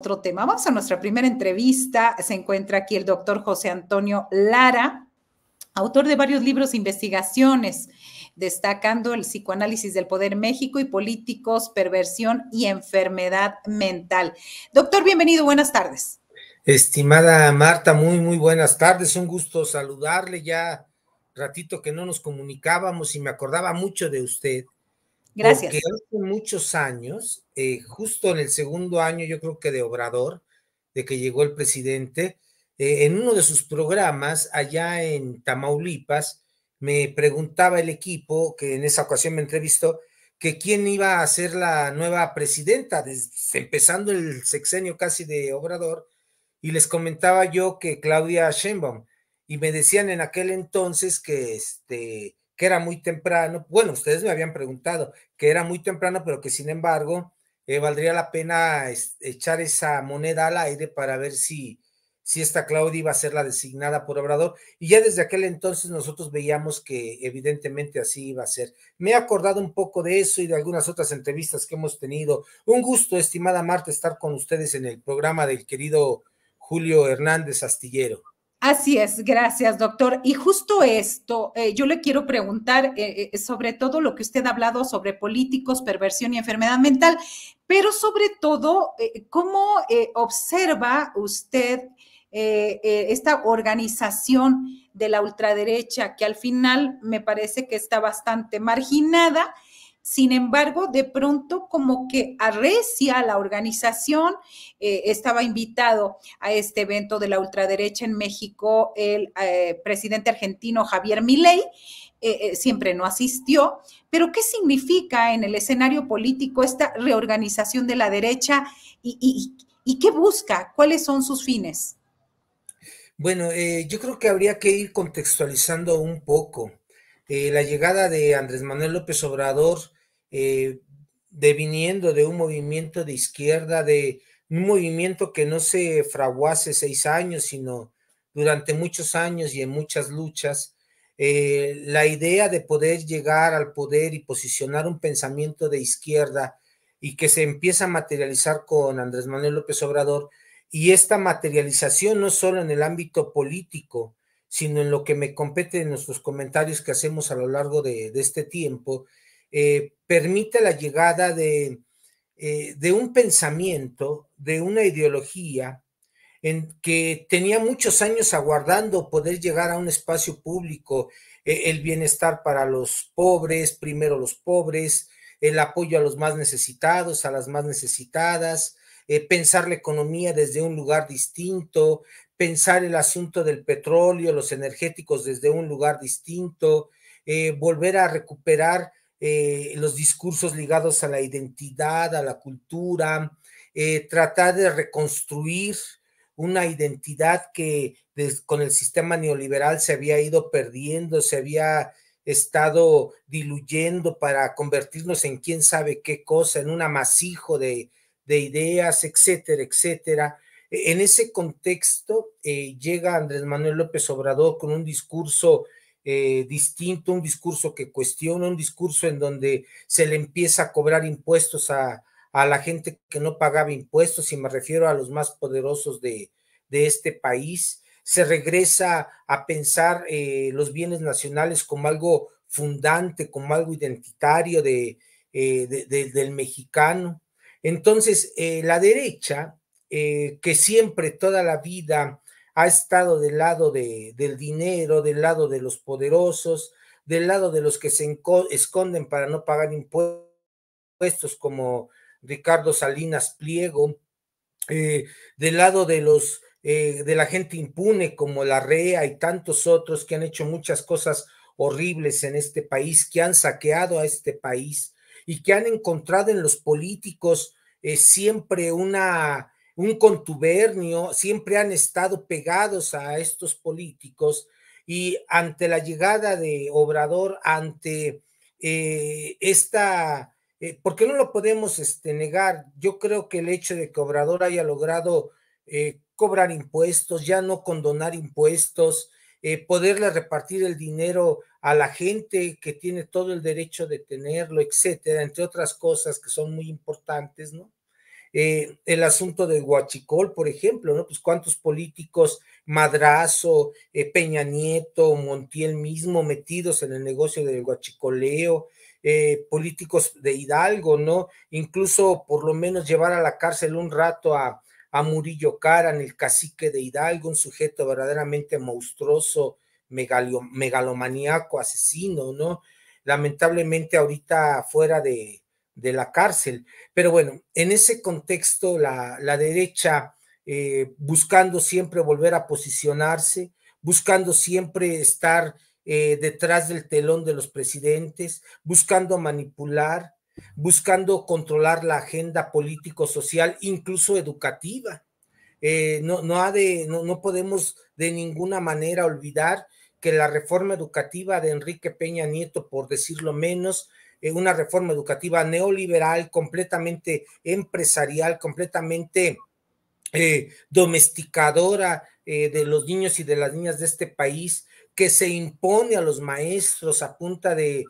Otro tema. Vamos a nuestra primera entrevista. Se encuentra aquí el doctor José Antonio Lara, autor de varios libros e investigaciones, destacando el psicoanálisis del poder en México y políticos, perversión y enfermedad mental. Doctor, bienvenido, buenas tardes. Estimada Marta, muy buenas tardes, un gusto saludarle, ya ratito que no nos comunicábamos y me acordaba mucho de usted, porque Gracias. hace muchos años, justo en el segundo año yo creo que de Obrador, de que llegó el presidente, en uno de sus programas allá en Tamaulipas, me preguntaba el equipo, que en esa ocasión me entrevistó, que quién iba a ser la nueva presidenta, empezando el sexenio casi de Obrador, y les comentaba yo que Claudia Sheinbaum, y me decían en aquel entonces que era muy temprano. Bueno, ustedes me habían preguntado que era muy temprano, pero que sin embargo valdría la pena echar esa moneda al aire para ver si esta Claudia iba a ser la designada por Obrador, y ya desde aquel entonces nosotros veíamos que evidentemente así iba a ser. Me he acordado un poco de eso y de algunas otras entrevistas que hemos tenido. Un gusto, estimada Marta, estar con ustedes en el programa del querido Julio Hernández Astillero. Así es, gracias, doctor. Y justo esto, yo le quiero preguntar sobre todo lo que usted ha hablado sobre políticos, perversión y enfermedad mental, pero sobre todo, ¿cómo observa usted esta organización de la ultraderecha que al final me parece que está bastante marginada? Sin embargo, de pronto como que arrecia la organización. Estaba invitado a este evento de la ultraderecha en México el presidente argentino Javier Milei. Siempre no asistió, pero ¿qué significa en el escenario político esta reorganización de la derecha y qué busca? ¿Cuáles son sus fines? Bueno, yo creo que habría que ir contextualizando un poco. La llegada de Andrés Manuel López Obrador, eh, deviniendo de un movimiento de izquierda, de un movimiento que no se fraguó hace 6 años, sino durante muchos años y en muchas luchas. La idea de poder llegar al poder y posicionar un pensamiento de izquierda y que se empieza a materializar con Andrés Manuel López Obrador, y esta materialización no solo en el ámbito político, sino en lo que me compete en nuestros comentarios que hacemos a lo largo de este tiempo, permite la llegada de un pensamiento, de una ideología en que tenía muchos años aguardando poder llegar a un espacio público, el bienestar para los pobres, primero los pobres, el apoyo a los más necesitados, a las más necesitadas, pensar la economía desde un lugar distinto, pensar el asunto del petróleo, los energéticos desde un lugar distinto, volver a recuperar los discursos ligados a la identidad, a la cultura, tratar de reconstruir una identidad que con el sistema neoliberal se había ido perdiendo, se había estado diluyendo para convertirnos en quién sabe qué cosa, en un amasijo de ideas, etcétera, etcétera. En ese contexto llega Andrés Manuel López Obrador con un discurso distinto, un discurso que cuestiona, un discurso en donde se le empieza a cobrar impuestos a la gente que no pagaba impuestos, y me refiero a los más poderosos de este país. Se regresa a pensar los bienes nacionales como algo fundante, como algo identitario del mexicano. Entonces, la derecha, que siempre toda la vida ha estado del lado del dinero, del lado de los poderosos, del lado de los que se esconden para no pagar impuestos, como Ricardo Salinas Pliego, del lado de la gente impune como la REA y tantos otros que han hecho muchas cosas horribles en este país, que han saqueado a este país y que han encontrado en los políticos siempre un contubernio, siempre han estado pegados a estos políticos, y ante la llegada de Obrador, ante esta porque no lo podemos negar. Yo creo que el hecho de que Obrador haya logrado cobrar impuestos, ya no condonar impuestos, poderle repartir el dinero a la gente que tiene todo el derecho de tenerlo, etcétera, entre otras cosas que son muy importantes, ¿no? El asunto del huachicol, por ejemplo, ¿no? Pues cuántos políticos, Madrazo, Peña Nieto, Montiel mismo, metidos en el negocio del huachicoleo, políticos de Hidalgo, ¿no? Incluso por lo menos llevar a la cárcel un rato a Murillo Karam, el cacique de Hidalgo, un sujeto verdaderamente monstruoso, megalomaníaco, asesino, ¿no? Lamentablemente ahorita fuera de la cárcel. Pero bueno, en ese contexto la derecha buscando siempre volver a posicionarse, buscando siempre estar detrás del telón de los presidentes, buscando manipular, buscando controlar la agenda político-social, incluso educativa. No podemos de ninguna manera olvidar que la reforma educativa de Enrique Peña Nieto, por decirlo menos, una reforma educativa neoliberal, completamente empresarial, completamente domesticadora de los niños y de las niñas de este país, que se impone a los maestros a punta de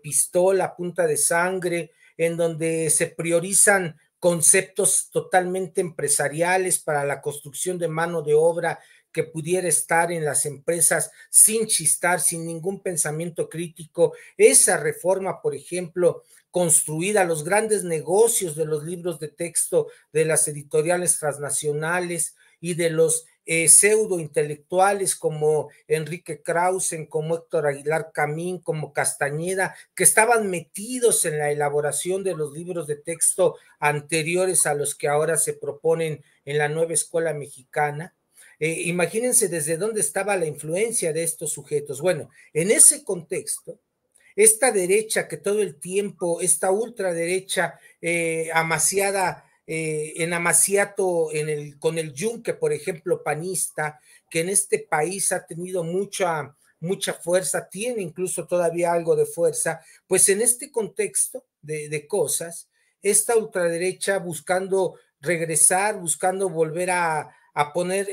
pistola, a punta de sangre, en donde se priorizan conceptos totalmente empresariales para la construcción de mano de obra que pudiera estar en las empresas sin chistar, sin ningún pensamiento crítico. Esa reforma, por ejemplo, construida, los grandes negocios de los libros de texto de las editoriales transnacionales y de los pseudo intelectuales como Enrique Krausen, como Héctor Aguilar Camín, como Castañeda, que estaban metidos en la elaboración de los libros de texto anteriores a los que ahora se proponen en la nueva escuela mexicana. Imagínense desde dónde estaba la influencia de estos sujetos. Bueno, en ese contexto, esta derecha que todo el tiempo, esta ultraderecha amaciada en amaciato con el yunque, por ejemplo, panista, que en este país ha tenido mucha fuerza, tiene incluso todavía algo de fuerza, pues en este contexto de cosas, esta ultraderecha buscando regresar, buscando volver a poner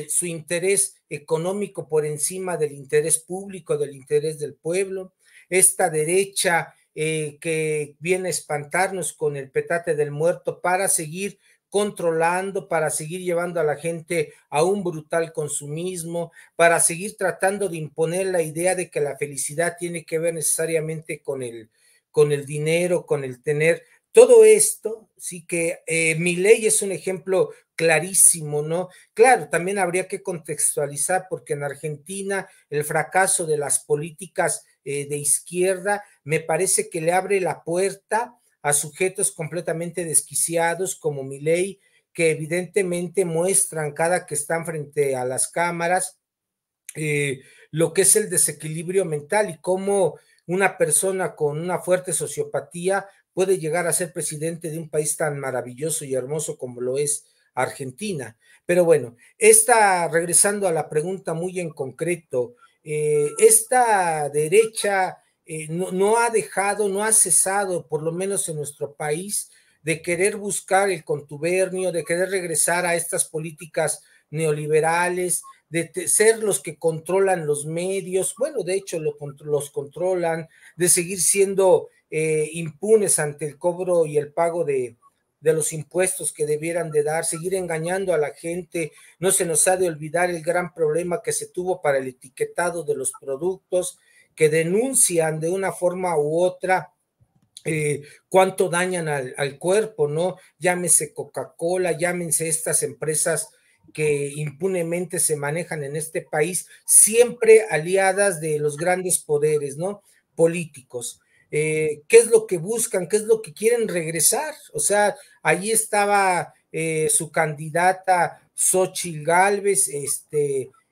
su interés económico por encima del interés público, del interés del pueblo, esta derecha que viene a espantarnos con el petate del muerto para seguir controlando, para seguir llevando a la gente a un brutal consumismo, para seguir tratando de imponer la idea de que la felicidad tiene que ver necesariamente con el dinero, con el tener. Todo esto, sí que Milei es un ejemplo clarísimo, ¿no? Claro, también habría que contextualizar porque en Argentina el fracaso de las políticas de izquierda me parece que le abre la puerta a sujetos completamente desquiciados como Milei, que evidentemente muestran cada que están frente a las cámaras lo que es el desequilibrio mental y cómo una persona con una fuerte sociopatía puede llegar a ser presidente de un país tan maravilloso y hermoso como lo es Argentina. Pero bueno, regresando a la pregunta muy en concreto, esta derecha no ha dejado, no ha cesado, por lo menos en nuestro país, de querer buscar el contubernio, de querer regresar a estas políticas neoliberales, de ser los que controlan los medios, bueno, de hecho los controlan, de seguir siendo impunes ante el cobro y el pago de los impuestos que debieran de dar, seguir engañando a la gente. No se nos ha de olvidar el gran problema que se tuvo para el etiquetado de los productos, que denuncian de una forma u otra cuánto dañan al cuerpo, ¿no? Llámese Coca-Cola, llámense estas empresas que impunemente se manejan en este país, siempre aliadas de los grandes poderes, ¿no? Políticos. ¿Qué es lo que buscan? ¿Qué es lo que quieren regresar? O sea, allí estaba su candidata Xóchitl Gálvez,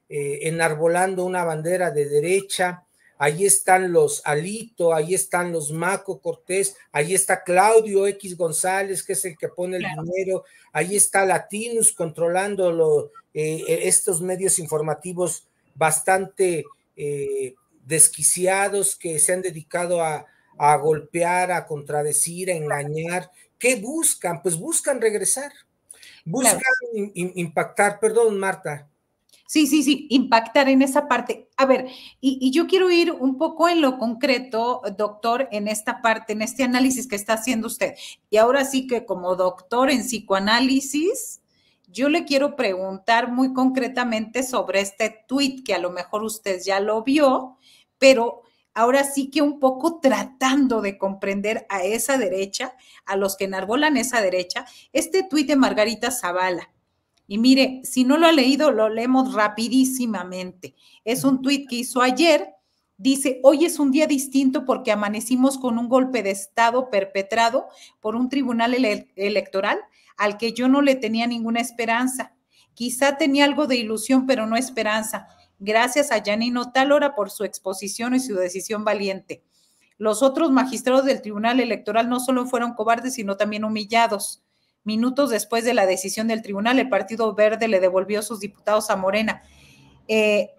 enarbolando una bandera de derecha. Ahí están los Alito, ahí están los Maco Cortés, ahí está Claudio X González, que es el que pone el dinero, ahí está Latinus controlando estos medios informativos bastante desquiciados que se han dedicado a golpear, a contradecir, a engañar. ¿Qué buscan? Pues buscan regresar, buscan impactar. Perdón, Marta. Sí, sí, sí, impactar en esa parte. A ver, y yo quiero ir un poco en lo concreto, doctor, en esta parte, en este análisis que está haciendo usted. Y ahora sí que como doctor en psicoanálisis, yo le quiero preguntar muy concretamente sobre este tuit que a lo mejor usted ya lo vio, pero ahora sí que un poco tratando de comprender a esa derecha, a los que enarbolan esa derecha, este tuit de Margarita Zavala. Y mire, si no lo ha leído, lo leemos rapidísimamente. Es un tuit que hizo ayer. Dice, hoy es un día distinto porque amanecimos con un golpe de Estado perpetrado por un tribunal electoral al que yo no le tenía ninguna esperanza. Quizá tenía algo de ilusión, pero no esperanza. Gracias a Janino Tálora por su exposición y su decisión valiente. Los otros magistrados del tribunal electoral no solo fueron cobardes, sino también humillados. Minutos después de la decisión del tribunal, el Partido Verde le devolvió sus diputados a Morena. Eh,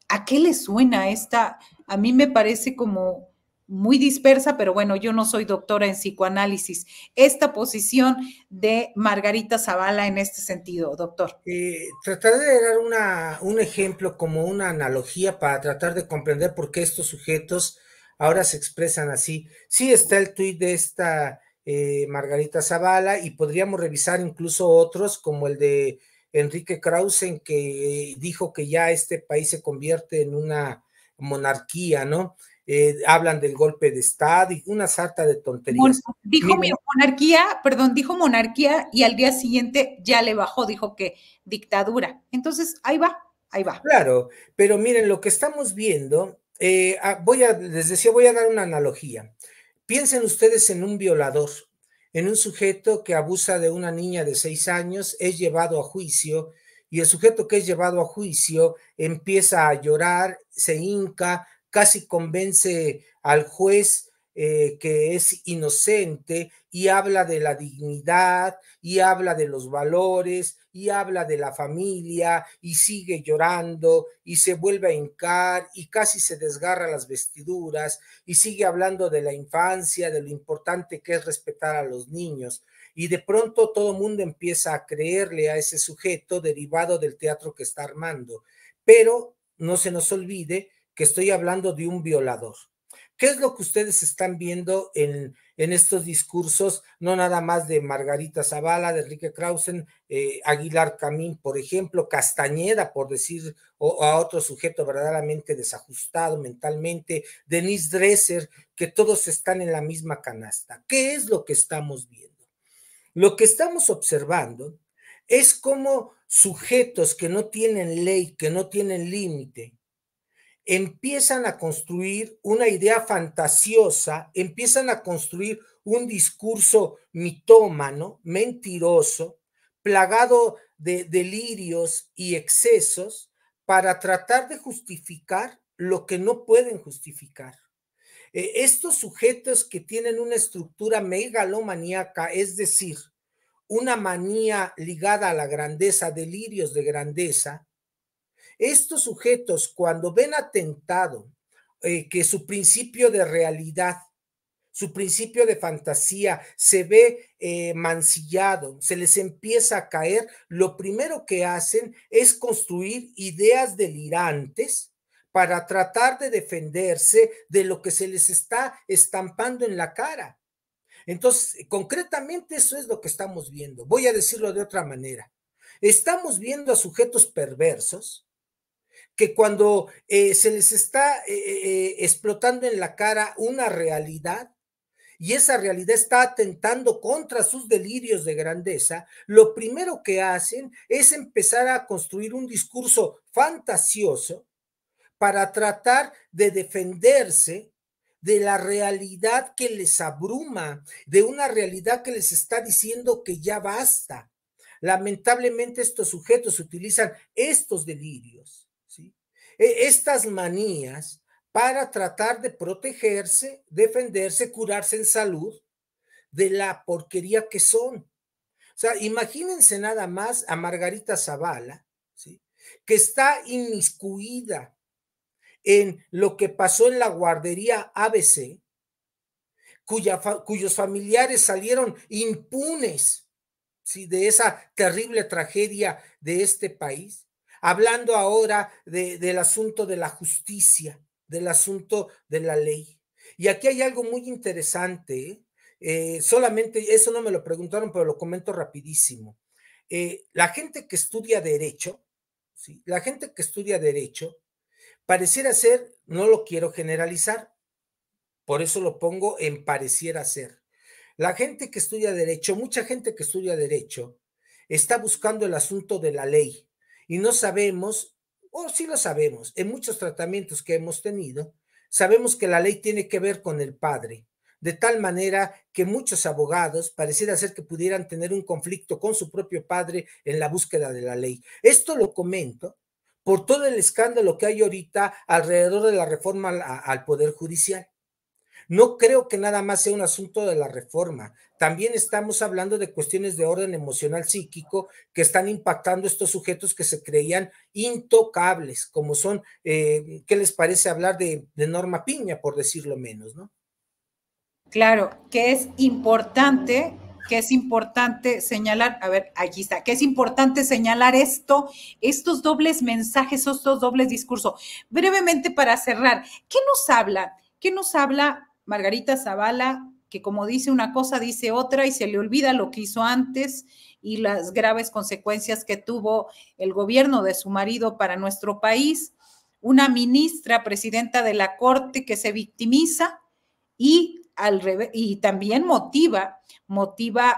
¿A qué le suena esta? A mí me parece como muy dispersa, pero bueno, yo no soy doctora en psicoanálisis. Esta posición de Margarita Zavala en este sentido, doctor. Trataré de dar un ejemplo como una analogía para tratar de comprender por qué estos sujetos ahora se expresan así. Sí está el tuit de esta Margarita Zavala y podríamos revisar incluso otros como el de Enrique Krause, en que dijo que ya este país se convierte en una monarquía, ¿no? Hablan del golpe de Estado y una sarta de tonterías. Dijo Miren, monarquía, perdón, dijo monarquía y al día siguiente ya le bajó, dijo que dictadura. Entonces, ahí va, ahí va. claro, pero miren, lo que estamos viendo, les decía, voy a dar una analogía. Piensen ustedes en un violador, en un sujeto que abusa de una niña de 6 años, es llevado a juicio y el sujeto que es llevado a juicio empieza a llorar, se hinca, casi convence al juez que es inocente y habla de la dignidad y habla de los valores y habla de la familia y sigue llorando y se vuelve a hincar y casi se desgarra las vestiduras y sigue hablando de la infancia, de lo importante que es respetar a los niños. Y de pronto todo el mundo empieza a creerle a ese sujeto derivado del teatro que está armando. Pero no se nos olvide que estoy hablando de un violador. ¿Qué es lo que ustedes están viendo en estos discursos? No nada más de Margarita Zavala, de Enrique Krause, Aguilar Camín, por ejemplo, Castañeda, por decir a otro sujeto verdaderamente desajustado mentalmente, Denise Dresser, que todos están en la misma canasta. ¿Qué es lo que estamos viendo? Lo que estamos observando es cómo sujetos que no tienen ley, que no tienen límite, empiezan a construir una idea fantasiosa, empiezan a construir un discurso mitómano, mentiroso, plagado de delirios y excesos para tratar de justificar lo que no pueden justificar. Estos sujetos que tienen una estructura megalomaníaca, es decir, una manía ligada a la grandeza, delirios de grandeza, estos sujetos, cuando ven atentado que su principio de realidad, su principio de fantasía se ve mancillado, se les empieza a caer, lo primero que hacen es construir ideas delirantes para tratar de defenderse de lo que se les está estampando en la cara. Entonces, concretamente eso es lo que estamos viendo. Voy a decirlo de otra manera. Estamos viendo a sujetos perversos que cuando se les está explotando en la cara una realidad y esa realidad está atentando contra sus delirios de grandeza, lo primero que hacen es empezar a construir un discurso fantasioso para tratar de defenderse de la realidad que les abruma, de una realidad que les está diciendo que ya basta. Lamentablemente estos sujetos utilizan estos delirios, ¿sí? Estas manías para tratar de protegerse, defenderse, curarse en salud de la porquería que son. O sea, imagínense nada más a Margarita Zavala, ¿sí? Que está inmiscuida en lo que pasó en la guardería ABC, cuyos familiares salieron impunes, ¿sí? De esa terrible tragedia de este país, hablando ahora del asunto de la justicia, del asunto de la ley. Y aquí hay algo muy interesante, ¿eh? Solamente, eso no me lo preguntaron, pero lo comento rapidísimo. La gente que estudia derecho, ¿sí? La gente que estudia derecho, pareciera ser, no lo quiero generalizar, por eso lo pongo en pareciera ser. La gente que estudia derecho, mucha gente que estudia derecho, está buscando el asunto de la ley y no sabemos, o sí lo sabemos, en muchos tratamientos que hemos tenido, sabemos que la ley tiene que ver con el padre, de tal manera que muchos abogados pareciera ser que pudieran tener un conflicto con su propio padre en la búsqueda de la ley. Esto lo comento por todo el escándalo que hay ahorita alrededor de la reforma al Poder Judicial. No creo que nada más sea un asunto de la reforma. También estamos hablando de cuestiones de orden emocional psíquico que están impactando a estos sujetos que se creían intocables, como son, ¿qué les parece hablar de Norma Piña, por decirlo menos, ¿no? Claro, que es importante señalar, a ver, aquí está, que es importante señalar estos dobles mensajes, estos dobles discursos. Brevemente para cerrar, ¿qué nos habla? ¿Qué nos habla Margarita Zavala, que como dice una cosa, dice otra y se le olvida lo que hizo antes y las graves consecuencias que tuvo el gobierno de su marido para nuestro país? Una ministra, presidenta de la Corte que se victimiza y al revés, y también motiva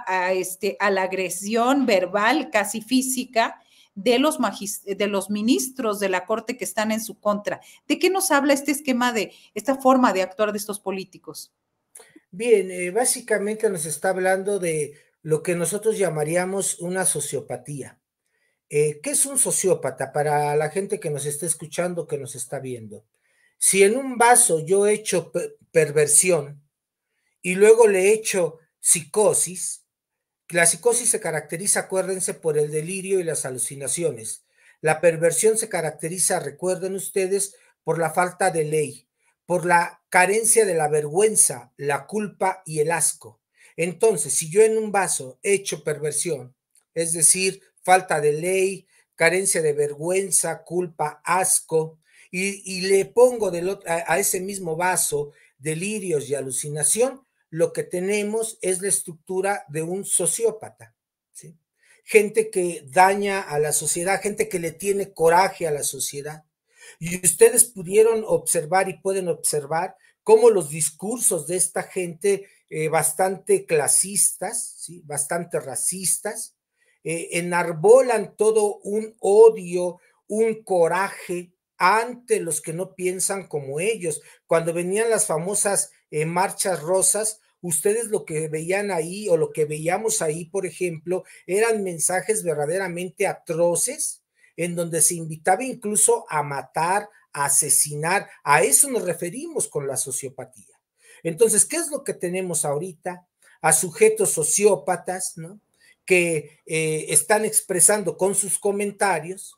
a la agresión verbal, casi física, de los ministros de la Corte que están en su contra. ¿De qué nos habla este esquema de esta forma de actuar de estos políticos? Bien, básicamente nos está hablando de lo que nosotros llamaríamos una sociopatía. ¿Qué es un sociópata para la gente que nos está escuchando, que nos está viendo? Si en un vaso yo he hecho perversión y luego le he hecho psicosis, la psicosis se caracteriza, acuérdense, por el delirio y las alucinaciones. La perversión se caracteriza, recuerden ustedes, por la falta de ley, por la carencia de la vergüenza, la culpa y el asco. Entonces, si yo en un vaso he hecho perversión, es decir, falta de ley, carencia de vergüenza, culpa, asco, y le pongo a ese mismo vaso delirios y alucinación, lo que tenemos es la estructura de un sociópata, ¿sí? Gente que daña a la sociedad, gente que le tiene coraje a la sociedad. Y ustedes pudieron observar y pueden observar cómo los discursos de esta gente bastante clasistas, ¿sí? Bastante racistas, enarbolan todo un odio, un coraje ante los que no piensan como ellos. Cuando venían las famosas marchas rosas, ustedes lo que veían ahí o lo que veíamos ahí, por ejemplo, eran mensajes verdaderamente atroces en donde se invitaba incluso a matar, a asesinar. A eso nos referimos con la sociopatía. Entonces, ¿qué es lo que tenemos ahorita? A sujetos sociópatas, ¿no? Que están expresando con sus comentarios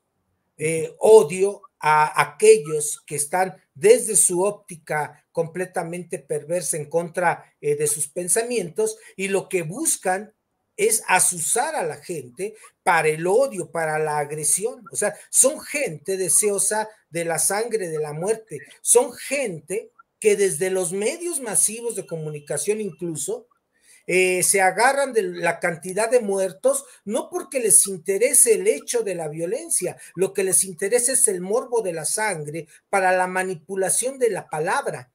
odio a aquellos que están desde su óptica completamente perversa en contra de sus pensamientos y lo que buscan es azuzar a la gente para el odio, para la agresión. O sea, son gente deseosa de la sangre, de la muerte. Son gente que desde los medios masivos de comunicación incluso se agarran de la cantidad de muertos, no porque les interese el hecho de la violencia, lo que les interesa es el morbo de la sangre para la manipulación de la palabra,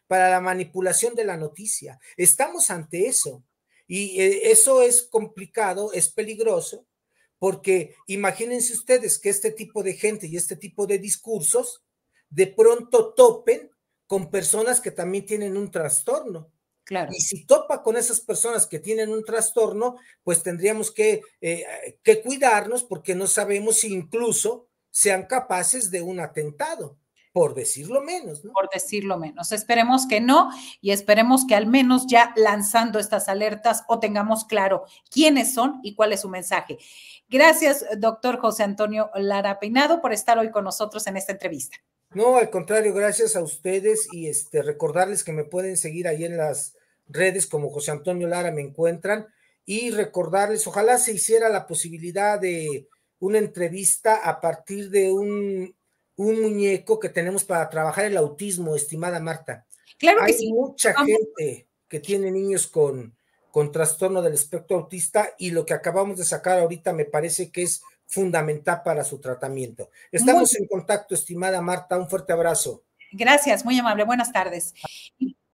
para la manipulación de la noticia. Estamos ante eso y eso es complicado, es peligroso, porque imagínense ustedes que este tipo de gente y este tipo de discursos de pronto topen con personas que también tienen un trastorno. Claro. Y si topa con esas personas que tienen un trastorno, pues tendríamos que cuidarnos porque no sabemos si incluso sean capaces de un atentado, por decirlo menos, ¿no? Por decirlo menos. Esperemos que no y esperemos que al menos ya lanzando estas alertas o tengamos claro quiénes son y cuál es su mensaje. Gracias, doctor José Antonio Lara Peinado, por estar hoy con nosotros en esta entrevista. No, al contrario, gracias a ustedes y recordarles que me pueden seguir ahí en las redes como José Antonio Lara me encuentran y recordarles, ojalá se hiciera la posibilidad una entrevista a partir de un muñeco que tenemos para trabajar el autismo, estimada Marta. Claro que Hay sí. mucha Vamos. gente que tiene niños con trastorno del espectro autista y lo que acabamos de sacar ahorita me parece que es fundamental para su tratamiento. Muy Estamos en contacto, estimada Marta. Un fuerte abrazo. Gracias, muy amable. Buenas tardes.